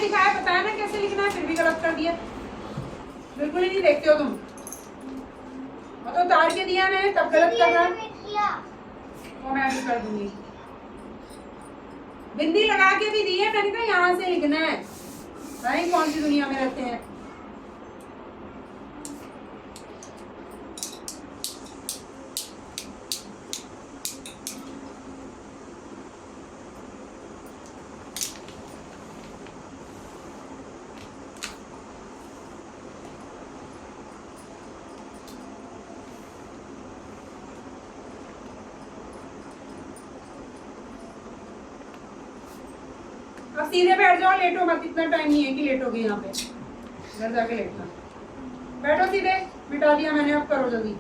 लिखा है, बताया ना कैसे लिखना है, फिर भी गलत कर दिया। बिल्कुल ही नहीं देखते हो तुम। और तो उतार के दिया मैंने तब गलत कर रहा है। वो मैं अभी कर दूंगी। बिंदी लगा के भी दी है, मैंने कहा यहाँ से लिखना है। भाई कौन सी दुनिया में रहते हैं। अब सीधे बैठ जाओ, लेटो मत, इतना टाइम नहीं है कि लेटोगे यहाँ पे, घर जाके लेटना। बैठो सीधे, मिटा दिया मैंने, अब करो जल्दी।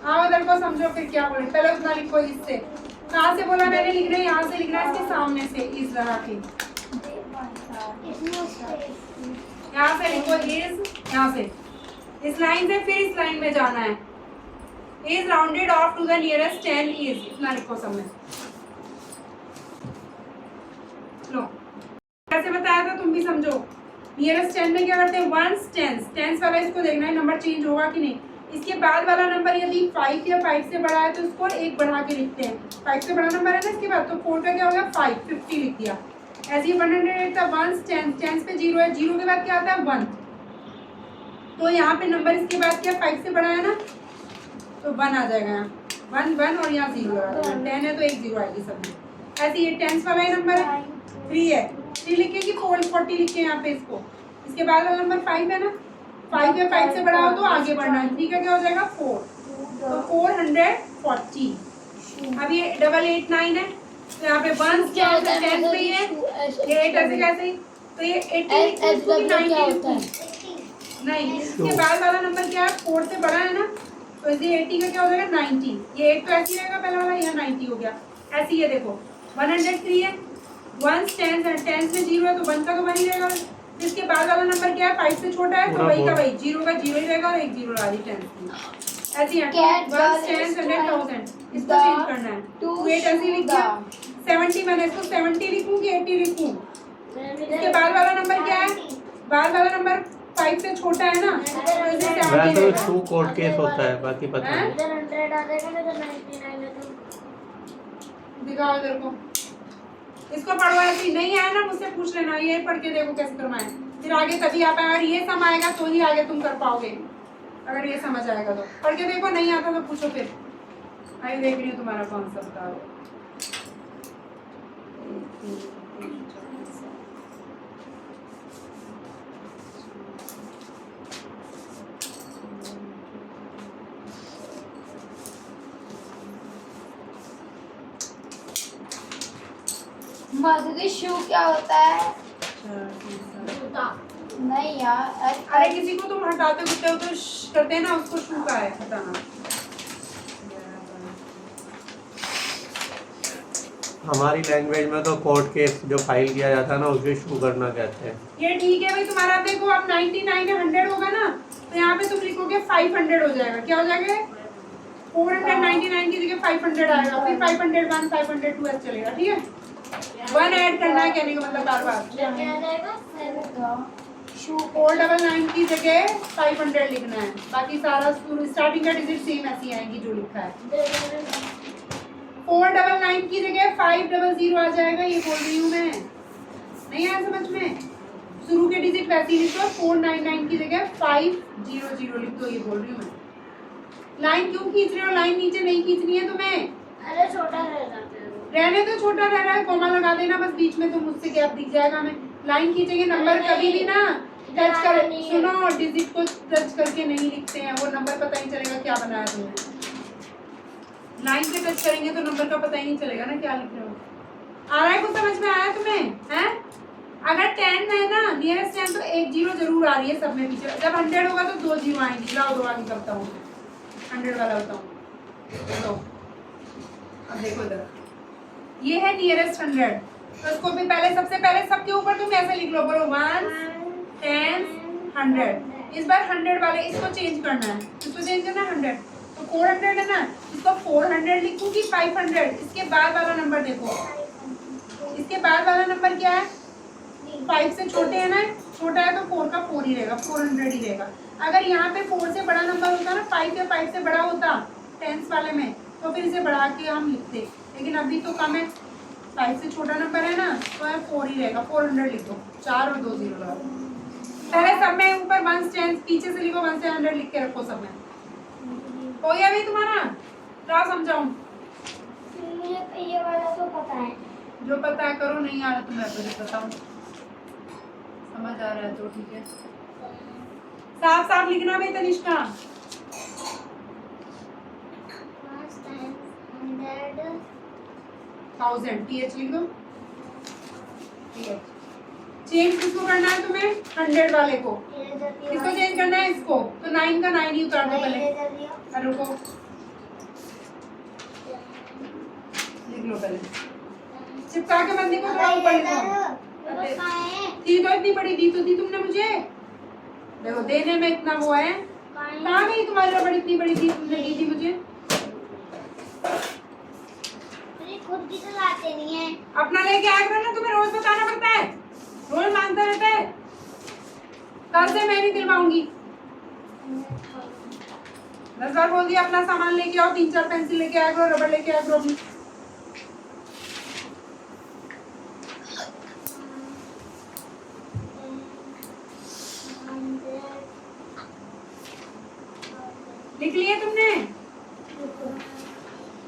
आओ इधर को, समझो फिर क्या बोले। पहले उतना लिखो इससे, कहाँ से बोला मैंने लिखना है, यहाँ से लिखना है, इसके सामने से इस लगा के, यहाँ से लिखो इस, यहाँ से इस लाइन से फिर इस लाइन में जाना है। Is rounded off to the nearest 10 is, इतना लिखो सब में। लो कैसे बताया था, तुम भी समझो। नियरेस्ट 10 में क्या करते हैं, वंस टेंस, टेंस वाला इसको देखना है नंबर चेंज होगा कि नहीं। इसके बाद वाला नंबर यदि 5 या 5 से बड़ा है तो उसको एक बढ़ा के लिखते हैं। 5 से बड़ा नंबर है ना इसके बाद, तो 4 का क्या हो गया 5, 50 लिख दिया। ऐसे ही 108 था, वंस टेंस, टेंस पे 0 है, 0 के बाद क्या आता है 1, तो यहाँ पे नंबर इसके बाद क्या 5 से बड़ा है ना, तो 1 आ जाएगा यहाँ, 1 1 और यहाँ 0 आ जाएगा। 10 है तो एक 0 आएगी सब में। ऐसे ये टेंस वाला ही नंबर है, 3 है, 3 लिखे कि 40 लिखे यहाँ पे इसको। इसके बाद वाला नंबर 5 है ना, 5 या 5 से बड़ा हो तो आगे बढ़ना है। 3 का क्या हो जाएगा 4, तो 440। अब ये 889 है, तो यहाँ पे 1 क्या होता है 10 पे ही है, ये 8 ऐसे कैसे ही, तो ये 80 नहीं। इसके बाद वाला नंबर क्या है 4 से बड़ा है ना, तो इसे 80 का क्या हो जाएगा 90। ये 8 तो ऐसे ही रहेगा पहला वाला, यहाँ 90 हो गया। ऐसे ये देखो 103 है, 1 10 है, 10 में 0 है तो 1 का तो 1 ही रहेगा। इसके बाद वाला नंबर क्या है 5 से छोटा है तो वही का वही, 0 का 0 ही रहेगा और एक 0 लगा दी 10 की। ऐसे ही 1 10 100,000 इसको चेंज करना है, 28 ऐसे ही लिख दिया। 70 मैंने इसको 70 लिखूं कि 80 लिखूं। इसके बाद वाला नंबर क्या है, बाद वाला नंबर 5 से छोटा है ना, तो इसे 70 तो टू कोड केस होता है, बाकी पता नहीं। दिखाओ इधर को, इसको पढ़ो ऐसे ही, नहीं आया ना मुझसे पूछ लेना, ये पढ़ के देखो कैसे करवाएं, फिर आगे तभी आ पाएगा। और ये सम आएगा तो ही आगे तुम कर पाओगे, अगर ये समझ आएगा तो। पढ़ के देखो, नहीं आता तो पूछो फिर। आइए देख रही हूँ तुम्हारा कौन सा बता दो। माधुरी शू क्या होता है? नहीं यार, अरे किसी को तुम हटाते कुत्ते हो तो करते हैं ना, उसको शू का है हटाना। हमारी लैंग्वेज में तो कोर्ट केस जो फाइल किया जाता है ना, उसे शू करना कहते हैं। ये ठीक है भाई, तुम्हारा देखो अब 99 या 100 होगा ना, तो यहाँ पे तुम लिखोगे 500 हो जाएगा। क्या हो जाएगा 499 की जगह 500 आएगा, फिर 501 502 ऐसे चलेगा। ठीक है, 1 ऐड करना है कहने का मतलब बार बार। 499 की जगह 500 लिखना है, बाकी सारा स्टार्टिंग का डिजिट सेम ऐसी आएंगी जो लिखा है। 499 की जगह 500 आ जाएगा, ये बोल रही हूँ मैं, नहीं आया समझ में। शुरू के डिजिट वैसे ही लिखो, 499 की जगह 500 लिख दो, ये बोल रही हूँ मैं। लाइन क्यों खींच रहे हो, लाइन नीचे नहीं खींचनी है तुम्हें। अरे छोटा रहना रहने तो छोटा रह रहा है, कोमा लगा देना बस बीच में, तो मुझसे गैप दिख जाएगा हमें। लाइन खींचेंगे, नंबर कभी भी ना टच कर, सुनो डिजिट को टच करके नहीं लिखते हैं, वो नंबर पता ही चलेगा क्या बनाया तुमने। लाइन पे टच करेंगे तो नंबर का पता ही नहीं चलेगा ना क्या लिख रहे हो। आ रहा है कुछ समझ में आया तुम्हें हैं? अगर 10 है ना नियरेस्ट 10 तो एक 0 जरूर आ रही है सब में पीछे। जब 100 होगा तो 2 0 आएंगी। लाओ दो आगे करता हूँ, 100 वाला बताऊँ। तो अब देखो इधर, ये है नियरेस्ट 100, तो इसको भी पहले सबसे पहले सबके ऊपर तुम ऐसे लिख लो, बोलो 1 10 100। इस बार 100 वाले इसको चेंज करना है, इसको चेंज करना है 100, तो 400 है ना, इसको 400 लिखूंगी 500। इसके बाद वाला नंबर देखो इसके बाद वाला नंबर क्या है? 5 से छोटे है ना, छोटा है तो 4 का 4 ही रहेगा, 400 ही रहेगा। अगर यहाँ पे 4 से बड़ा नंबर होता ना, 5 या 5 से बड़ा होता टेंस वाले में, तो फिर इसे बढ़ा के हम लिखते, लेकिन अभी तो कम है, 5 से छोटा नंबर है ना, तो है 4 ही रहेगा। 400 लिख दो, 4 और 2 0 लगाओ। पहले सब में ऊपर 1 टेंस, पीछे से लिखो 1 से 100 लिख के रखो सब में। हो गया भी तुम्हारा? क्या समझाऊं? मुझे ये वाला तो पता है। जो पता है करो, नहीं आ रहा तो मैं तुझे बताऊं। समझ आ रहा है तो ठीक है। साफ साफ लिखना भी तनिष्का। 1000 TH लिख दो। चेंज किसको करना है तुम्हें? 100 वाले को। किसको चेंज करना है? इसको। तो 9 का 9 ही उतार दो पहले। रुको, लिख लो पहले, चिपका के बंदी को थोड़ा ऊपर लिखो। दी तो इतनी बड़ी दी तो दी तुमने मुझे, देखो देने में इतना वो है। कहाँ गई तुम्हारी रबड़? इतनी बड़ी दी तुमने दी थी मुझे। खुद भी तो लाते नहीं है। अपना लेके आया करो ना, तुम्हें रोज बताना पड़ता है, रोज मांगता रहता है। कल से मैं नहीं दिलवाऊंगी। 10 बार बोल दिया अपना सामान लेके आओ, 3-4 पेंसिल लेके आया करो, रबड़ लेके आया करो अपनी। लिख लिए तुमने?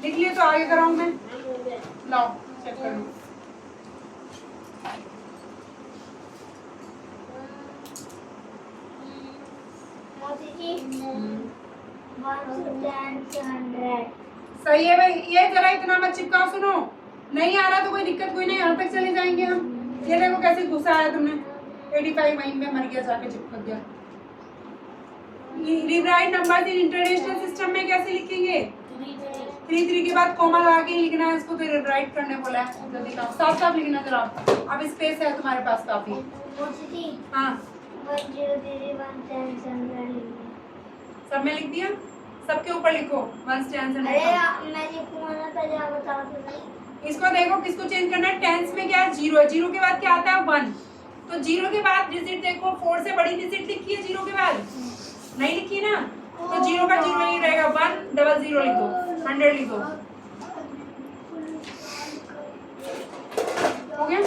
लिख लिए तो आगे कराऊं मैं? लाओ चेक कर लो। सही है भाई, ये जरा इतना मत चिपकाओ। सुनो, नहीं आ रहा तो कोई दिक्कत कोई नहीं, यहाँ तक चले जाएंगे हम। ये देखो कैसे घुसा आया तुमने, 85 माइन में मर गया, जाके चिपक गया। Rewrite numbers in international system में कैसे लिखेंगे? 3 के बाद कॉमा लगा के लिखना है इसको, तो रीराइट करने बोला है। जल्दी लाओ, साफ साफ लिखना जरा। अब स्पेस है तुम्हारे पास काफी। हाँ, सब में लिख दिया? सबके ऊपर लिखो 1 टेंस। इसको देखो किसको चेंज करना है। टेंस में क्या है? 0 है, 0 के बाद क्या आता है? 1। तो 0 के बाद डिजिट देखो, 4 से बड़ी डिजिट लिखी है 0 के बाद? नहीं लिखी ना, तो 0 का 0 ही रहेगा। 100 लिख दो, 100 लिख दो। हो गया?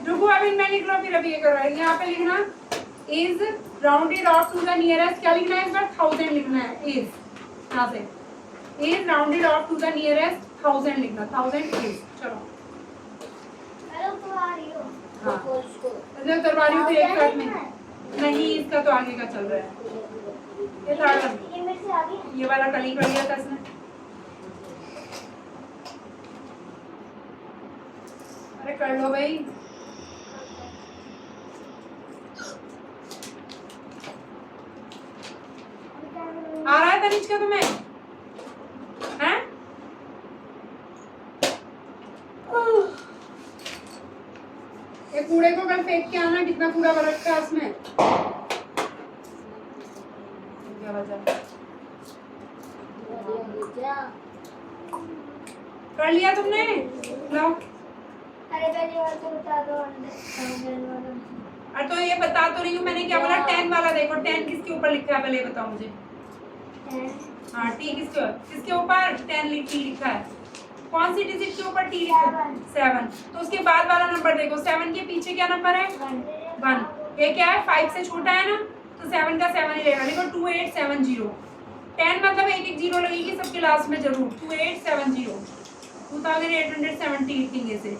रुको अभी मैं लिख रहा हूँ, फिर अभी ये करो। यहाँ पे लिखना is rounded off to the nearest. क्या लिखना है इस बार? 1000 लिखना है। इज यहाँ से is rounded off to the nearest 1000 लिखना। 1000 इज। चलो हाँ, उतरवा रही हूँ फिर एक साथ में। नहीं, इसका तो आगे का चल रहा है। ये था, ये वाला कल ही कर लिया था इसने। अरे कर लो भाई। आ रहा है तनिष्का तुम्हें? हैं? ये कूड़े को कल फेंक के आना, कितना कूड़ा भर रखा है उसमें। क्या वजह? कर लिया तुमने? लाओ। अरे पहले और तो बता दो। अरे तो ये बता तो रही हूँ मैंने, क्या बोला? 10 वाला देखो, 10 किसके ऊपर लिखा है पहले ये बताओ मुझे। हाँ, टी किसके ऊपर? 10 लिखा है। कौन सी डिजिट के ऊपर टी लिखा है? 7। तो उसके बाद वाला नंबर देखो, 7 के पीछे क्या नंबर है? 1। ये क्या है? 5 से छोटा है ना, तो 7 का 7 ही रहेगा। देखो 2870। 10 मतलब एक 0 लगेगी सबके लास्ट में जरूर। 2870, 2870 लिखेंगे इसे।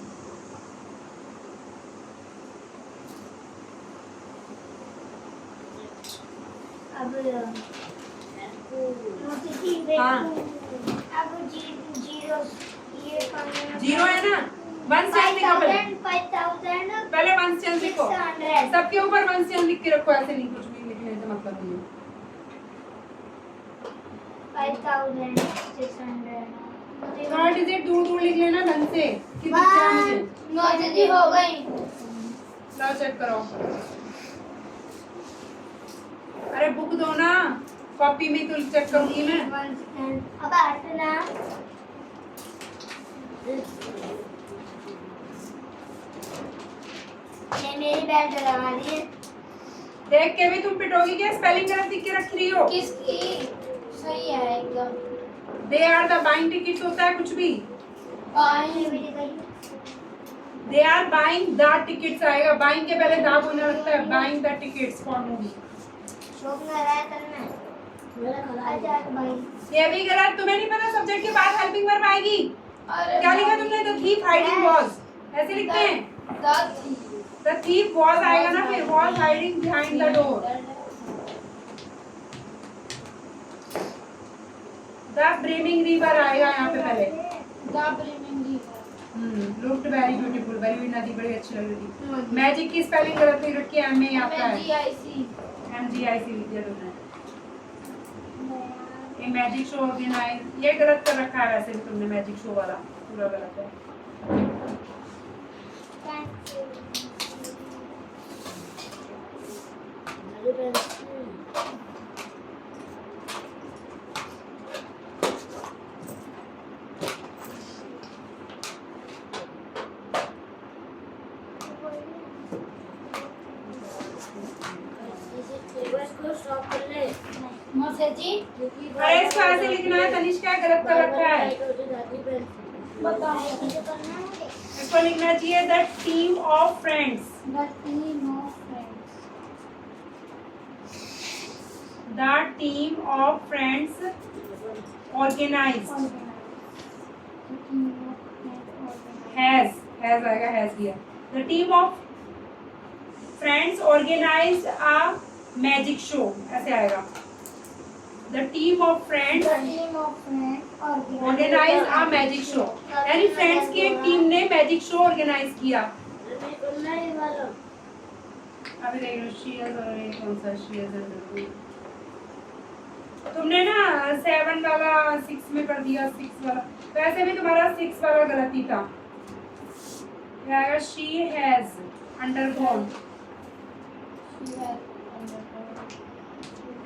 अब हाँ, अब 0 है ना, 1 चेंज लिखो पहले। 5000 पहले 1 चेंज लिखो, 600 सबके ऊपर 1 चेंज लिख के रखो। ऐसे नहीं, कुछ भी लिखने से मतलब नहीं है। 5600 थोड़ा डिजिट दूर दूर लिख लेना ढंग से कि दिख जाए मुझे। 9 जल्दी हो गई। लो चेक करो। अरे बुक दो ना, कॉपी में तो चेक करूंगी मैं। अब हटना। ये मेरी बैट लगा दी है। देख के भी तुम पिटोगी क्या? स्पेलिंग गलत लिख के रख रही हो। किसकी? सही है एकदम। They are the buying tickets होता है कुछ भी। They are buying the tickets आएगा। बाइंग के पहले दा बोलना लगता है। Buying the tickets for movie. शौक में रहा है करना। ये भी गलत। तुम्हें नहीं पता सब्जेक्ट के बाद हेल्पिंग वर्ब आएगी? अरे क्या लिखा तुमने? द थीफ हाइडिंग वाज, ऐसे लिखते हैं। द थीफ वाज आएगा ना, फिर was hiding behind the door. The brimming river आएगा यहाँ पे पहले। Looked very beautiful. वेरी हुई नदी बड़ी अच्छी लग रही थी। मैजिक की स्पेलिंग गलत लिख रखी है। एम ए आता है। MGIC लिख दिया तुमने। ये मैजिक शो ऑर्गेनाइज, ये गलत कर रखा है वैसे भी तुमने। मैजिक शो वाला पूरा गलत है। जी अरे इसको ऐसे लिखना है। तनिष्का गलत कर रखा है। इसको लिखना चाहिए the team of friends. The team of friends organized. Has आएगा। हैज दिया। The team of friends organized a magic show, ऐसे आएगा। The team of friends organize a magic show. यानी फ्रेंड्स की एक टीम ने मैजिक शो ऑर्गेनाइज किया। अभी देख लो शीयर्स और ये कौन सा शीयर्स। तुमने ना 7 वाला 6 में कर दिया। 6 वाला वैसे भी तुम्हारा 6 वाला गलत ही था। ये आएगा शी हैज अंडरगॉन।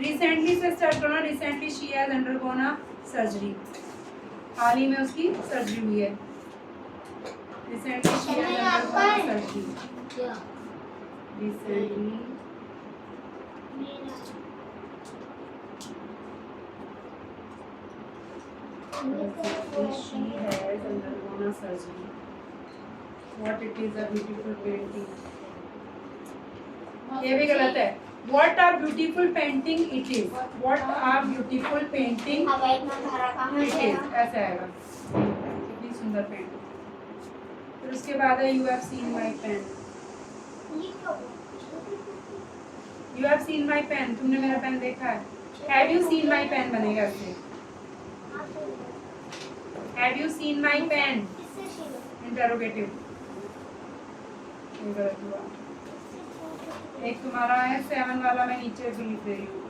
रिसेंटली से स्टार्ट करना। Recently she has undergone a surgery. हाल ही में उसकी सर्जरी हुई है। Recently she has undergone a surgery. Recently she has undergone a surgery. What it is a beautiful painting. ये भी गलत है। What a beautiful painting it is. What a beautiful painting it is. ऐसे आएगा। कितनी सुंदर पेंटिंग। फिर उसके बाद है You have seen my pen. You have seen my pen. तुमने मेरा पेन देखा है? Have you seen my pen बनेगा इससे। Have you seen my pen? Interrogative. एक तुम्हारा है 7 वाला, मैं नीचे भी लिख रही हूँ।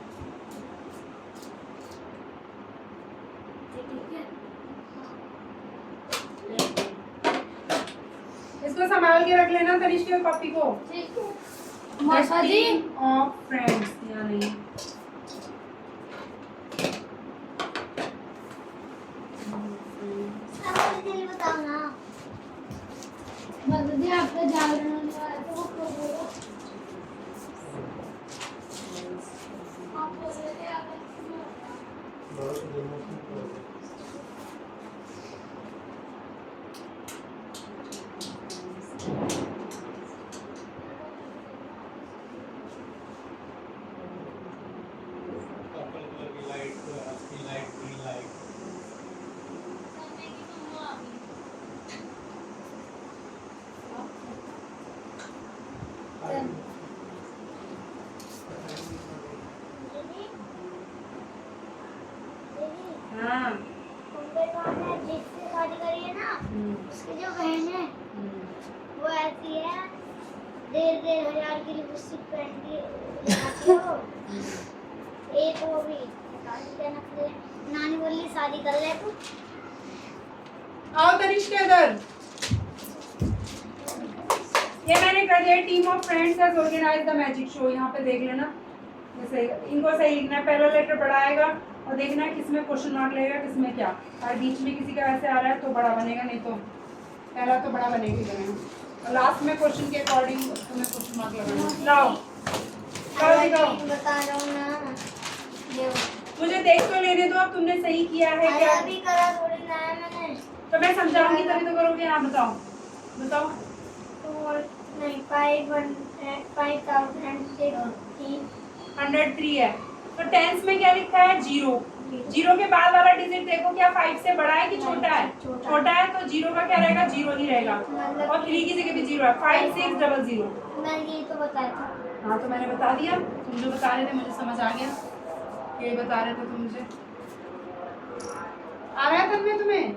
इसको संभाल के रख लेना तनिष्का कॉपी को। मासा जी ऑफ फ्रेंड्स या नहीं। दी आपका जागरण होने वाला था, वो कब होगा? आप बोल रहे थे आप हाँ जिससे शादी करी है ना, उसकी जो बहन है वो ऐसी है, 1,500 की लिपस्टिक पहनती लगाती है वो। एक वो भी शादी का नखरे, नानी बोली शादी कर ले तू। आओ तनिष्का इधर। ये मैंने कर दिया। Team of friends has organized the magic show. यहाँ पे देख लेना सही, इनको सही लिखना है। पहला लेटर बड़ा आएगा और देखना है किसमें क्वेश्चन मार्क लगेगा किसमें क्या, और बीच में किसी का ऐसे आ रहा है तो बड़ा बनेगा, नहीं तो पहला तो बड़ा बनेगा ही बनेगा, और लास्ट में क्वेश्चन के अकॉर्डिंग तुम्हें क्वेश्चन मार्क लगाना। लाओ दिखाओ, बता रहा हूँ ना, मुझे देख तो लेने दो। अब तुमने सही किया है क्या? अभी करा थोड़ी ना है मैंने। तो मैं समझाऊंगी तभी तो करोगे। हाँ बताओ बताओ। नहीं 103 है। तो टेंस में क्या लिखा है? 0। 0 के बाद वाला डिजिट देखो, क्या 5 से बड़ा है कि छोटा है? छोटा है, तो 0 का क्या रहेगा? 0 ही रहेगा, और 3 की जगह भी 0 है। 5600। मैं ये तो बताया था। हाँ तो मैंने बता दिया, तुम जो बता रहे थे मुझे समझ आ गया, ये बता रहे थे तुम मुझे। आ रहा है तब तुम्हें?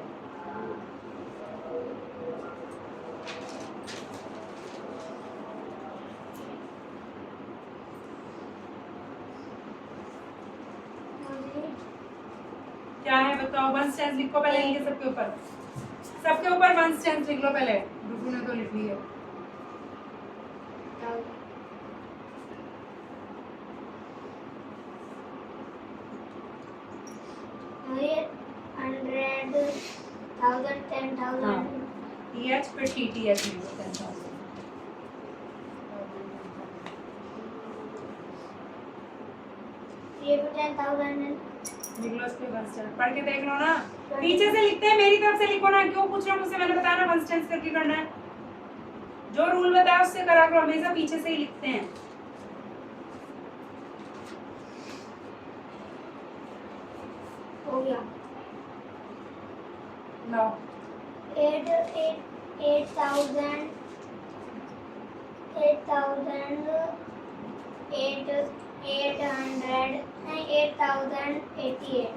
क्या है बताओ? वन स्टेंस लिखो पहले इनके सबके ऊपर, सबके ऊपर वन स्टेंस लिख लो पहले। रुकू ने तो लिख ली है। ये 100,000 10,000 TH पे TTH लिखो 10,000। ये भी 10,000 है। लिख लो इसके वन स्टेंस, पढ़ के देख लो ना। पीछे से लिखते हैं, मेरी तरफ से लिखो ना। क्यों पूछ रहे हो मुझसे? मैंने बताया ना वन स्टेंस करके करना है। जो रूल बताया उससे करा करो, हमेशा पीछे से ही लिखते हैं। हो गया। लो 8,800 8,088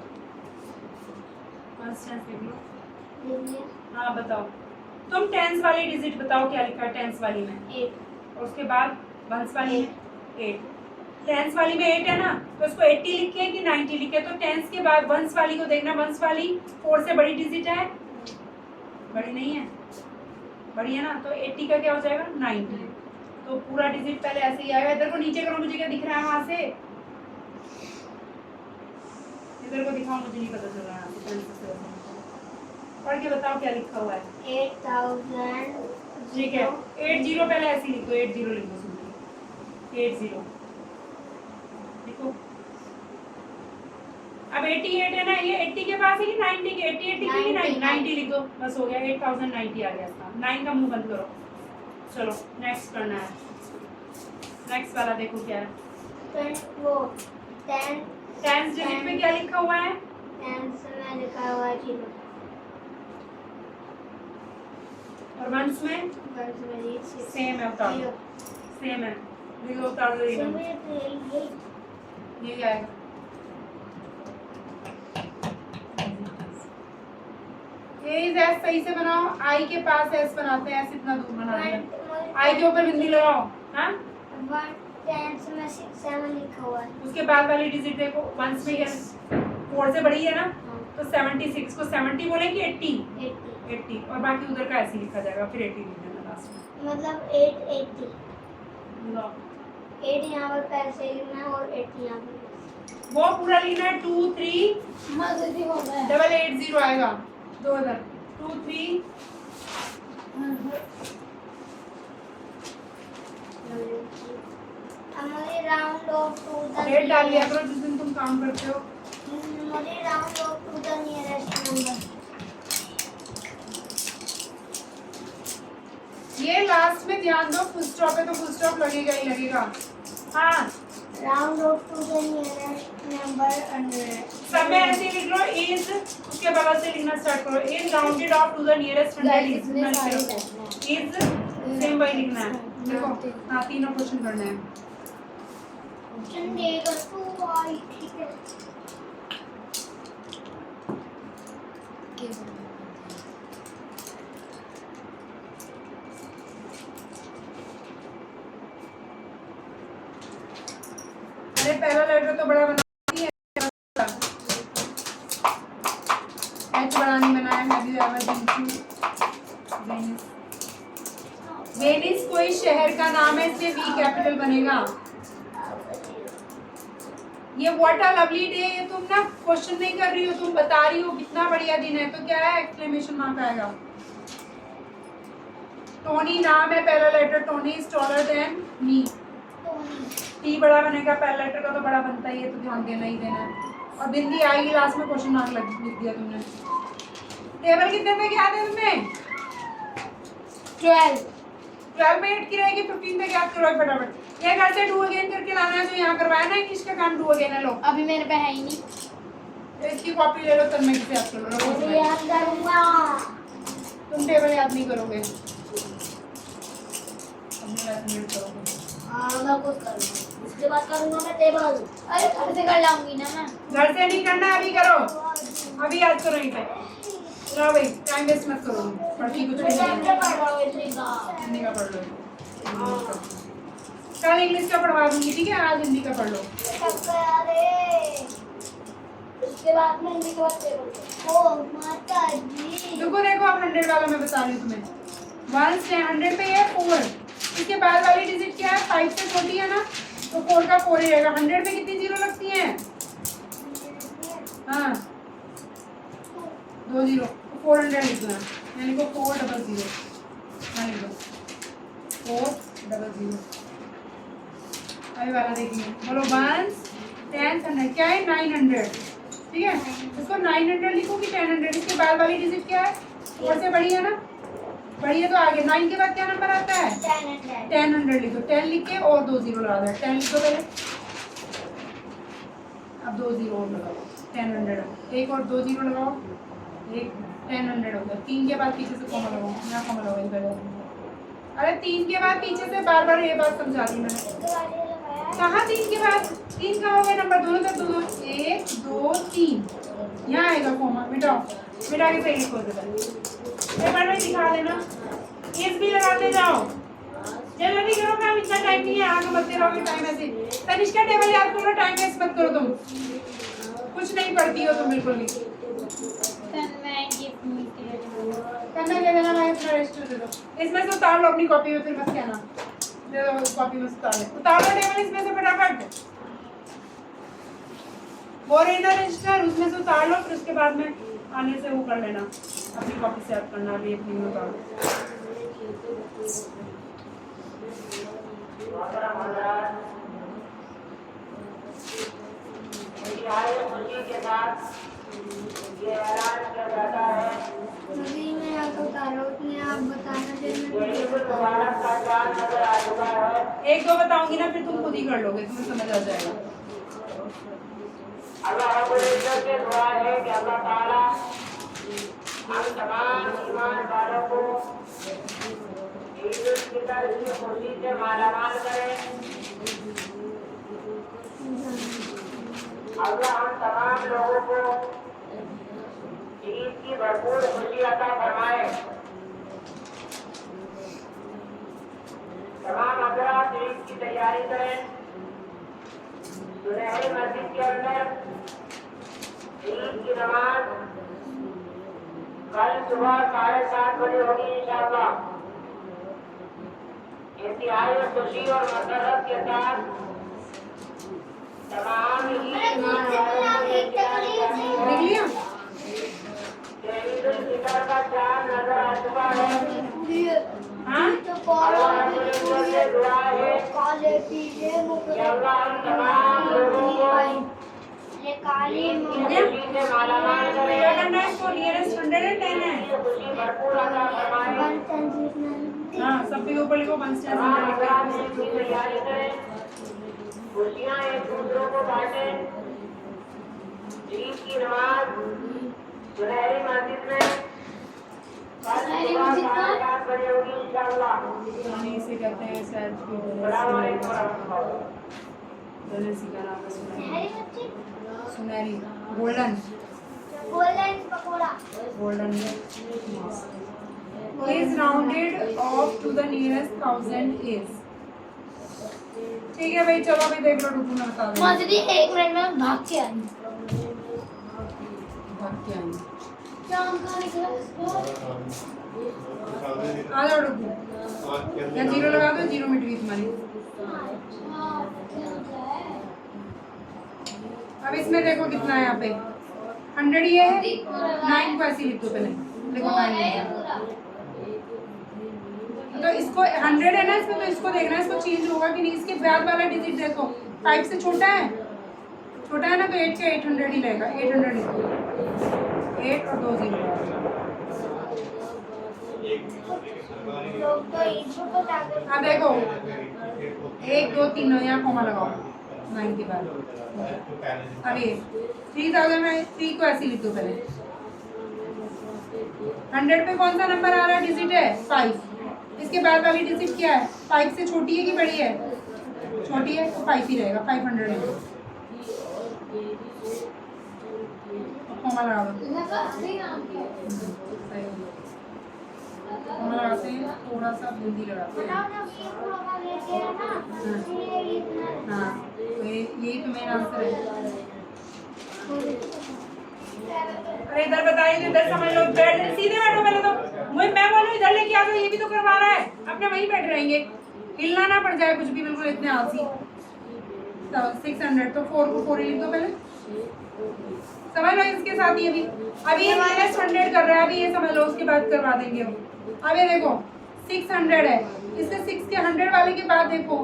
वन स्टेंस लिख लो। लिख लिया। हाँ बताओ, तुम टेंस वाली डिजिट बताओ क्या लिखा है टेंस वाली में? 8 और उसके बाद वंस वाली में 8। टेंस वाली में 8 है ना, तो इसको 80 लिखे कि 90 लिखे? तो टेंस के बाद वंस वाली को देखना, वंस वाली 4 से बड़ी डिजिट है? बड़ी नहीं है, बड़ी है ना, तो 80 का क्या हो जाएगा? 90। तो पूरा डिजिट पहले ऐसे ही आएगा। इधर को नीचे करो, मुझे क्या दिख रहा है वहां से? इधर को दिखाओ, मुझे नहीं पता चल रहा है। पढ़ के बताओ क्या लिखा हुआ है। 8,000 ठीक है, 80 पहले ऐसे ही लिखो, 80 लिखो, सुन 80 लिखो। अब 88 है ना, ये 80 के पास है कि 90 के? 88 लिखो कि 90 लिखो, बस हो गया। 8090 आ गया इसका। 9 का मुंह बंद करो। चलो नेक्स्ट करना है। नेक्स्ट वाला देखो क्या है। 10 टेंस डिजिट में क्या लिखा हुआ है? 10 में लिखा हुआ है 0 और वंस में सेम है, उतार दो। सेम है, लिखो, उतार दो। ये क्या है? एस सही से बनाओ। आई के पास एस बनाते हैं, ऐसे इतना दूर बनाते हैं। आई के ऊपर बिंदी लगाओ। हाँ 10 में 7 लिखा हुआ है। उसके बाद वाली डिजिट देखो, वंस में क्या? 4 से बड़ी है ना, तो 76 को 70 बोले कि 80? 80, और बाकी उधर का ऐसे लिखा जाएगा, फिर 80 लिख देना लास्ट में। मतलब 880 लो 8 यहाँ पर पैसे लिखना है और 80 यहाँ पर। वो पूरा लिखना है। 2 3 हाँ जल्दी हो गया। 880 आएगा। 2 इधर 2 3 मुझे round off to the date डाल लिया करो जिस दिन तुम काम करते हो। मुझे round off to the nearest number. ये लास्ट में ध्यान दो, फुल स्टॉप है तो फुल स्टॉप लगेगा ही लगेगा। हाँ round off to the nearest number 100। सब में ऐसे लिख लो, इज उसके बगल से लिखना स्टार्ट करो। Is rounded off to the nearest 100 is same वही लिखना है। देखो हाँ, तीनों क्वेश्चन करने हैं। चंदेगा तो आई ठीक है। अरे पहला लेटर तो बड़ा बना दिया है, एच बड़ा नहीं बनाया। Have you ever been to Venice? Venice कोई शहर का नाम है, इसलिए वी कैपिटल बनेगा। ये व्हाट अ लवली डे, ये तुम ना क्वेश्चन नहीं कर रही हो, तुम बता रही हो कितना बढ़िया दिन है, तो क्या है एक्सक्लेमेशन मार्क आएगा। टोनी नाम है, पहला letter Tony is taller than me, T बड़ा बनेगा, पहला लेटर का तो बड़ा बनता ही है, तो ध्यान देना ही देना है। और बिंदी आएगी लास्ट में, क्वेश्चन मार्क लिख दिया तुमने। टेबल कितने तक याद है तुम्हें? 12 में 8 की रहेगी, 15 तक याद करो फटाफट। ये घर से डू अगेन करके लाना है, जो यहाँ करवाया ना इंग्लिश का काम, डू अगेन है। लो अभी मेरे पे है ही नहीं। तो इसकी कॉपी ले लो, तब मैं किसे याद करो। याद करूंगा। तुम टेबल याद नहीं करोगे, अपने वैसे रीड करोगे। हाँ मैं खुद करूंगा, इसके बाद करूंगा मैं टेबल। अरे घर से कर लाऊंगी ना मैं। घर से नहीं करना, अभी करो, अभी याद करो यहीं पे। चलो भाई टाइम वेस्ट मत करो, पढ़ती कुछ नहीं है, हिंदी का पढ़ लो। कल इंग्लिश का पढ़वा दूंगी, ठीक है, आज हिंदी का पढ़ लो। उसके बाद में हिंदी के बाद टेबल। ओ माता जी, देखो देखो, अब 100 वाला मैं बता रही हूँ तुम्हें। 1 से 100 पे है 4, इसके बाद वाली डिजिट क्या है? 5 से छोटी है ना, तो 4 का 4 ही रहेगा। 100 में कितनी जीरो लगती हैं? हाँ 2 जीरो, 400 लिखना, यानी को 400, हाँ लिख लो 400। अभी वाला देखिए, बोलो 1 10 100 क्या है? 900, ठीक है। इसको 900 लिखो कि 1000? इसके बाद वाली डिजिट क्या है? 4 से बड़ी है ना, बड़ी है तो आगे 9 के बाद क्या नंबर आता है? 1000 लिखो, 10 लिख के और 2 जीरो लगा दो। 10 लिखो पहले, अब 2 जीरो और लगाओ, 1000 एक और 2 जीरो लगाओ, एक 1000 होगा। 3 के बाद पीछे से कॉमा लगाओ, यहाँ कॉमा लगाओ इधर। अरे 3 के बाद पीछे से बार बार ये बात समझा दी मैंने। कहाँ 3 के बाद? 3 का हो गया नंबर, दोनों तक दो, 1 2 3, यहाँ आएगा कॉमा, मिटाओ, मिटा के सही लिखो पेपर में दिखा देना। इस भी लगाते जाओ, जल्दी करो काम, इतना टाइम नहीं है, आगे बढ़ते रहोगे टाइम ऐसे। तनिष्का टेबल याद करो, टाइम वेस्ट मत करो, तुम कुछ नहीं पढ़ती हो तुम बिल्कुल भी। करना क्या देना, मैं अपना रजिस्टर दे दो, इसमें से उतार लो अपनी कॉपी में, फिर मत कहना दे दो कॉपी में से उतार लो टेबल इसमें से फटाफट। वो रहना रजिस्टर, उसमें से उतार लो, फिर उसके बाद में आने से वो कर लेना, अपनी कॉपी से याद करना भी अपनी में उतार लो। अभी मैं आपको बता रहा हूँ, उसने आप बताना चाहिए। 1 2 बताऊंगी ना, फिर तुम खुद ही कर लोगे, तुम्हें समझ आ जाएगा। अल्लाह के दुआ है कि अल्लाह ताला हम तमाम ईमान वालों को ईद उल फितर की खुशी से मालामाल करे। अल्लाह हम तमाम लोगों को ईद की भरपूर खुशी अता फरमाए। तमाम हज़रात ईद की तैयारी करें। सुनहरी मस्जिद के अंदर ईद की नमाज कल सुबह 7:30 बजे होगी इंशाअल्लाह। इंतहाई खुशी और मसरत के साथ तमाम ईद ईद उल फितर का चांद नजर आ चुका है। हाँ अल्लाह से दुआ है कि अल्लाह हम तमाम लोगों को खुशी से मालामाल करे। क्या करना है? इसको नियरेस्ट 110 है। खुशी भरपूर अता फरमाए। हाँ सब पे ऊपर लिखो 1 तमाम हज़रात स्टैंड ईद की तैयारी करें, खुशियाँ एक दूसरों को बांटें। ईद की नमाज सुनहरी मस्जिद में कल सुबह 7:30 बजे होगी इंशाअल्लाह। इसे कहते हैं शायद अस्सलाम वालेकुम रहमतुल्लाह। का नाम है सुनहरी, golden golden is rounded off to the nearest 1000 is। ठीक है भाई, चलो अभी देख लो, रुको मैं बता दूँ। मजदी 1 मिनट में भाग के आई। भाग के आई, शाम का निकला आ जाओ, रुको या जीरो लगा दो, जीरो मिट गई तुम्हारी। अब इसमें देखो कितना है यहाँ पे 100 ये है 9 को ऐसे लिख दो पहले देखो 9 तो इसको 100 है ना इसमें तो इसको देखना है इसको चेंज होगा कि नहीं। इसके बाद वाला डिजिट देखो 5 से छोटा है ना तो 8 का 800 ही रहेगा 800 लिखो 8 और 2 0 अब देखो 1 2 3 यहाँ कोमा लगाओ 9 के बाद अब ये 3000 में 3 को ऐसे लिख दो पहले 100 पे कौन सा नंबर आ रहा है डिजिट है 5 इसके बाद वाली डिजिट क्या है 5 से छोटी है कि बड़ी है छोटी है तो 5 ही रहेगा 500 है कोमा लगा दो कोमा लगाते हैं थोड़ा सा बूंदी लगाते हैं हाँ तो यही तो मेरा आंसर है। अरे इधर बताइए इधर समझ लो बैठ सीधे बैठो पहले तो मैं बोलूँ इधर लेके आ जाओ ये भी तो करवा रहा है अपने वहीं बैठ रहेंगे हिलना ना पड़ जाए कुछ भी बिल्कुल इतने आलसी। 600 तो 4 को 4 ही लिख दो पहले समझ लो इसके साथ ये भी अभी ये -100 कर रहा है अभी ये समझ लो उसके बाद करवा देंगे अब ये देखो 600 है इससे 6 के 100 वाले के बाद देखो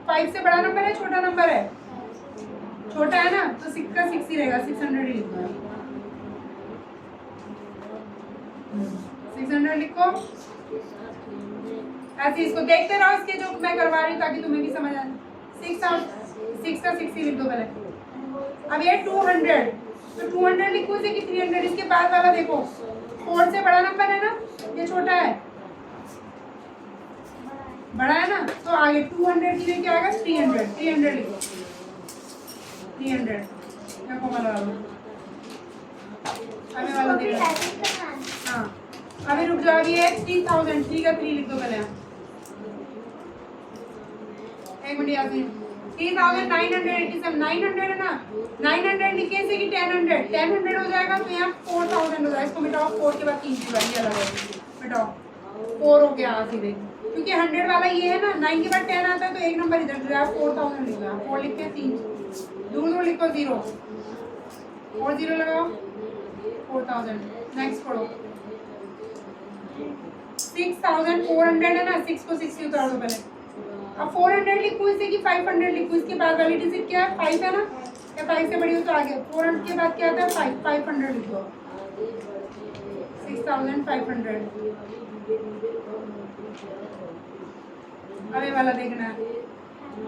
5 से बड़ा नंबर है छोटा नंबर है छोटा है ना तो 6 का 6 ही रहेगा 600 ही लिखना है 600 लिखो ऐसे इसको देखते रहो इसके जो मैं करवा रही हूँ ताकि तुम्हें भी समझ आए 6 का 6 ही लिख दो पहले। अब ये 200 तो 200 लिखो इसे कि 300 इसके बाद वाला देखो 4 से बड़ा नंबर है ना ये छोटा है बड़ा है ना तो आगे 200 की क्या आएगा 300 लिखो 300 क्या कोमा लगा लो अभी वाला देखो हाँ अभी रुक जाओ अभी है 3000 3 का 3 लिख दो पहले एक मिनट याद 3987 900 है ना 900 लिखे से कि 1000 हो जाएगा तो यहाँ 4000 हो जाएगा इसको मिटाओ 4 के बाद 3 की बारी अलग है मिटाओ 4 हो गया सीधे क्योंकि 100 वाला ये है ना 9 के बाद 10 आता है तो एक नंबर इधर जो है 4000 लिख दो 4 लिख के 3 दोनों लिखो 0 और 0 लगाओ 4000 नेक्स्ट पढ़ो 6400 है ना 6 को 6 से उतार दो पहले अब 400 लिखूँ इसे कि 500 लिखूँ इसके बाद वाली डिजिट क्या है 5 है ना या 5 से बड़ी हो तो आगे 400 के बाद क्या आता है 500 लिखो 6500 अब ये वाला देखना है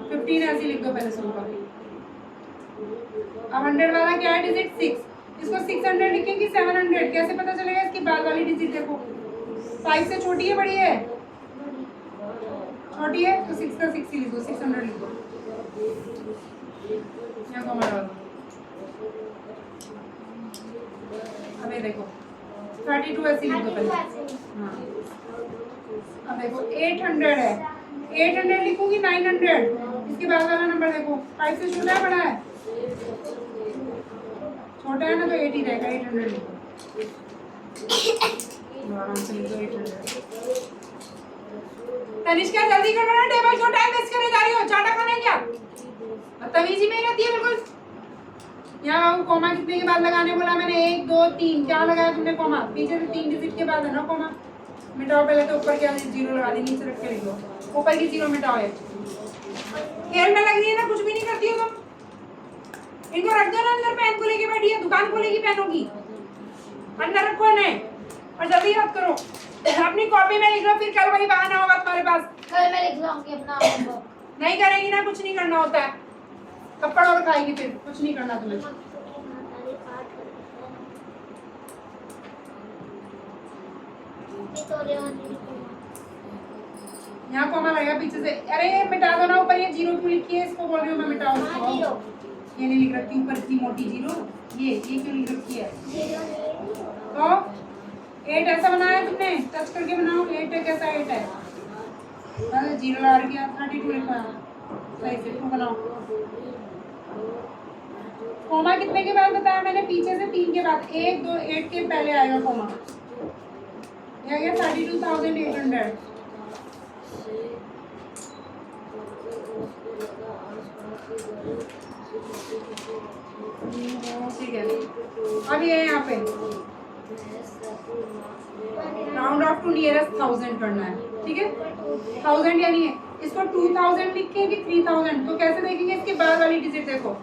15 ऐसे लिख दो पहले शुरू का अब 100 वाला क्या है डिजिट 6 इसको 600 लिखेंगे 700 कैसे पता चलेगा इसकी बाद वाली डिजिट देखो 5 से छोटी है बड़ी है छोटी है तो 6 का 6 ही लिखो 600 लिखो यहाँ को मरा दो अब ये देखो 32 ऐसे लिख दो पहले हाँ अब देखो 800 है 800 लिखूंगी 900 इसके बाद वाला नंबर देखो 5 से छोटा है बड़ा है छोटा है ना तो 8 ही रहेगा 800 लिखो आराम से लिख दो 800 तनिष्का जल्दी कर ना टेबल क्यों टाइम वेस्ट करने जा रही हो चाटा खाना है क्या बदतमीजी में रहती है बिल्कुल। यहाँ बाबू कोमा कितने के बाद लगाने बोला मैंने 1 2 3 क्या लगाया तुमने कोमा पीछे से 3 डिजिट के बाद है ना कोमा मिटाओ पहले तो ऊपर क्या 0 लगा दी नीचे रख के लिख दो ऊपर की 0 मिटाओ है खेल में लग रही है ना कुछ भी नहीं करती हो तुम इनको रख दो ना अंदर पेन को लेके बैठी है दुकान खोलेगी पेनों की अंदर रखो इन्हें और जल्दी याद करो अपनी कॉपी में लिख लो फिर कल वही बहाना होगा तुम्हारे पास कल मैं लिख लूंगी अपना होमवर्क नहीं करेंगी ना कुछ नहीं करना होता है थप्पड़ और खाएगी फिर कुछ नहीं करना तुम्हें यहाँ कोमा लगेगा पीछे से अरे मिटा दो ना ऊपर ये 0 क्यों लिखी है इसको बोल रही हूँ मैं मिटाओ ये नहीं लिख रखी ऊपर इतनी मोटी 0 ये क्यों लिख रखी है तो 8 ऐसा बनाया तुमने टच करके बनाओ 8 कैसा 8 है अरे 0 लगा दिया 32 लिखा सही से तुम बनाओ कोमा कितने के बाद बताया मैंने पीछे से 3 के बाद 1 2 8 के पहले आएगा कोमा ये आ गया 32,800 Thank you. ठीक है, अब ये यहाँ पे राउंड ऑफ टू नियरेस्ट 1000 करना है, ठीक है। 1000 यानी है इसको 2000 लिख के कि 3000, तो कैसे देखेंगे, इसके बाद वाली डिजिट देखो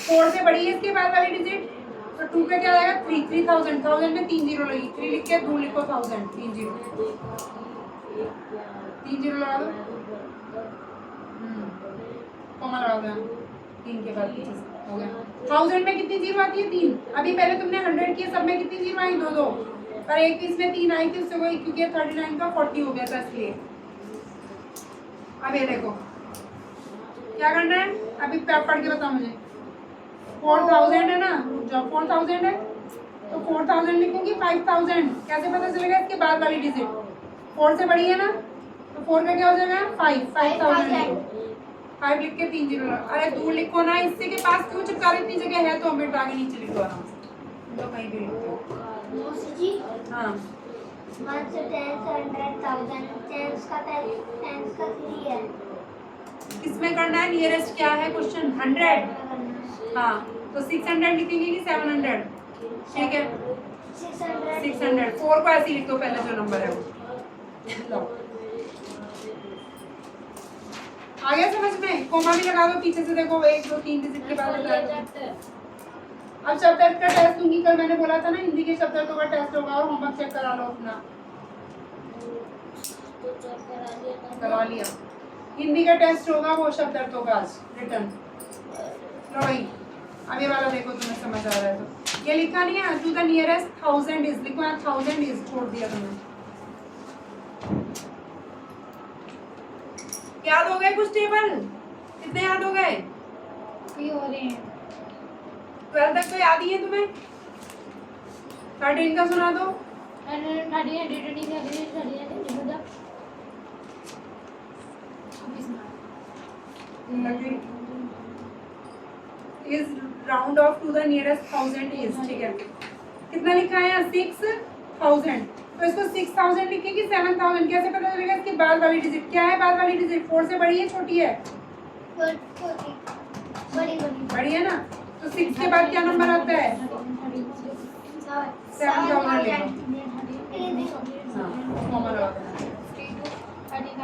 4 से बड़ी है इसके बाद वाली डिजिट, तो 2 पे क्या आएगा 3, 3000, 1000 में 3 जीरो लगी, 3 लिख के 2 लिखो 1000, 3 जीरो लगा दो, कॉमा लगा दो 3 के बाद हो गया। 1000 में कितनी जीरो आती है 3, अभी पहले तुमने 100 किया, सब में कितनी जीरो आई 2 पर एक पीस में 3 आई थी, उससे कोई क्योंकि 39 का 40 हो गया था इसलिए। अब ये देखो क्या करना है, अभी पढ़ के बताओ मुझे। 4000 है ना, जब 4000 है तो 4000 लिखूंगी 5000, कैसे पता चलेगा, इसके बाद वाली डिजिट 4 से बड़ी है ना, तो 4 का क्या हो जाएगा 5000 5 लिख के 3 जीरो, अरे दूर लिखो ना, इससे के पास क्यों चिपका रहे, इतनी जगह है तो हमें आगे नीचे लिखो आराम से, तो कहीं भी लिखो। मौसी जी हाँ 1 से 10 से 100,000, 10 का 3 है, किसमें करना है, नियरेस्ट क्या है क्वेश्चन 100, हाँ तो 600 लिखेंगे कि 700, ठीक है 600, 4 को ऐसे ही लिख दो पहले जो नंबर है वो, लो आ गया समझ में, कोमा भी लगा दो पीछे से, देखो 1 2 3 डिजिट के बाद बताया। अब चैप्टर का टेस्ट दूंगी, कल मैंने बोला था ना हिंदी के चैप्टर का टेस्ट होगा, और होमवर्क चेक करा लो अपना, करवा लिया, हिंदी का टेस्ट होगा वो शब्दार्थों का आज रिटर्न। लो भाई अब ये वाला देखो, तुम्हें समझ आ रहा है तो ये लिखा नहीं है, टू द नियरेस्ट 1000 इज, लिखो यहाँ 1000 इज छोड़ दिया तुमने। याद हो गए कुछ टेबल, कितने याद हो गए, ये हो रहे हैं 12 तक तो याद ही है तुम्हें, 13 का सुना दो, is round off to the nearest 1000 is, ठीक है कितना लिखा है यहाँ 6000, तो इसको 6000 लिखे कि 7000, कैसे पता चलेगा, इसके बाद वाली डिजिट क्या है, बाद वाली डिजिट 4 से बड़ी है छोटी है, बड़ी है ना, तो 6 के बाद क्या नंबर आता है 7000 लिखो, कॉमा लगा दो। 13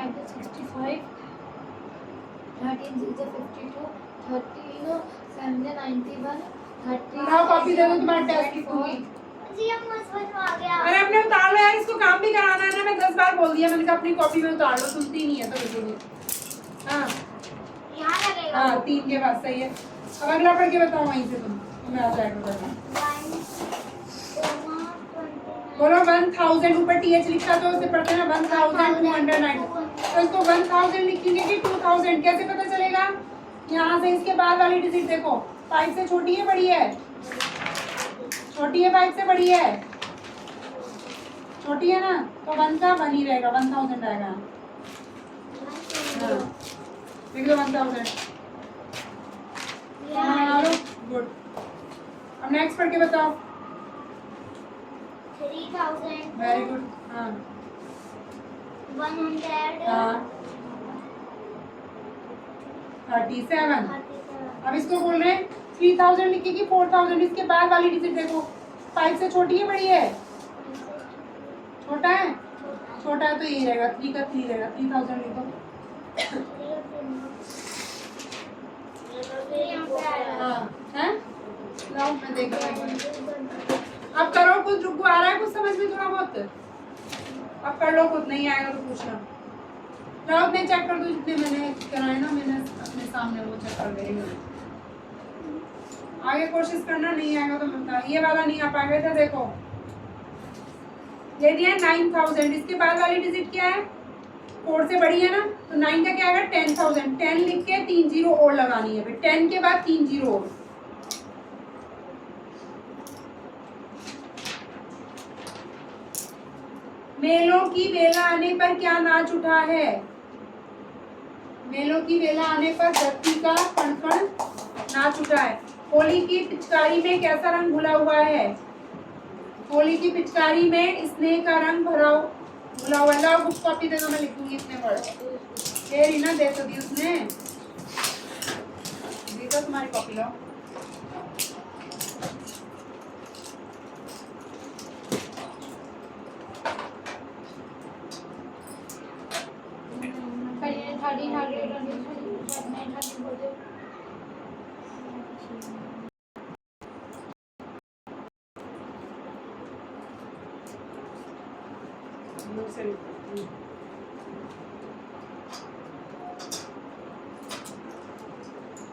हाँ कॉपी दे दो, तुम्हारा टेस्ट लिखूंगी। जी हम समझ में आ गया। मैंने अपने उतार लो यार, इसको काम भी कराना है ना, मैं 10 बार बोल दिया, मैंने कहा अपनी कॉपी में उतार लो, सुनती नहीं है तो बिल्कुल नहीं। हाँ यहाँ लगेगा। हाँ 3 के बाद सही है, अब अगला पढ़ के बताओ वहीं से तुम्हें आ जाएगा करना। बोलो 1000, ऊपर TH लिखा तो उसे पढ़ते ना 1209, तो इसको 1000 लिखेंगे कि 2000, कैसे पता चलेगा, यहाँ से इसके बाद वाली डिजिट देखो 5 से छोटी है बड़ी है, छोटी है 5 से बड़ी है, छोटी है ना, तो 1 का 1 ही रहेगा, 1000 आएगा, हाँ लिख दो 1000, गुड। अब नेक्स्ट पढ़ के बताओ। 3000, वेरी गुड, हाँ 100, हाँ 37, अब इसको बोल रहे हैं 3000 लिखे कि 4000, इसके बाद वाली डिजिट देखो 5 से छोटी है बड़ी है, छोटा है, छोटा है तो यही रहेगा 3 का 3 रहेगा, 3000 लिखो, हाँ हैं, लाओ मैं देख रहा हूँ, अब करो कुछ, रुको आ रहा है कुछ समझ में थोड़ा बहुत, अब कर लो खुद, नहीं आएगा तो पूछना, लाओ मैं चेक कर दूँ जितने मैंने कराए ना, मैंने अपने सामने वो चेक कर गई, आगे कोशिश करना, नहीं आएगा तो बता, ये वाला नहीं आ पाएगा था, देखो ये दिया है 9000, इसके बाद वाली डिजिट क्या है 4 से बड़ी है ना, तो 9 का क्या आएगा 10000, 10 लिख के 3 जीरो और लगानी है, फिर 10 के बाद 3 जीरो और, मेलों की बेला आने पर क्या नाच उठा है, मेलों की बेला आने पर धरती का कण कण नाच उठा है, होली की पिचकारी में कैसा रंग घुला हुआ है, होली की पिचकारी में स्नेह का रंग भरा घुला हुआ है, लाओ बुक कॉपी दे दो, मैं लिखूंगी इतने वर्ड, दे रही ना, दे तो दी उसने, लो तुम्हारी कॉपी लो।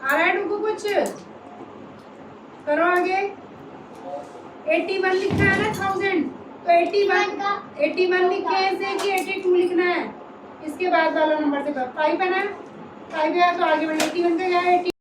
आ रहा है टुकु कुछ करो आगे। 81 लिखना है ना 1000, तो 81 लिख के ऐसे कि 82 लिखना है। इसके बाद वाला नंबर से 5 है ना, 5 है तो आगे बढ़े। 81 का क्या है?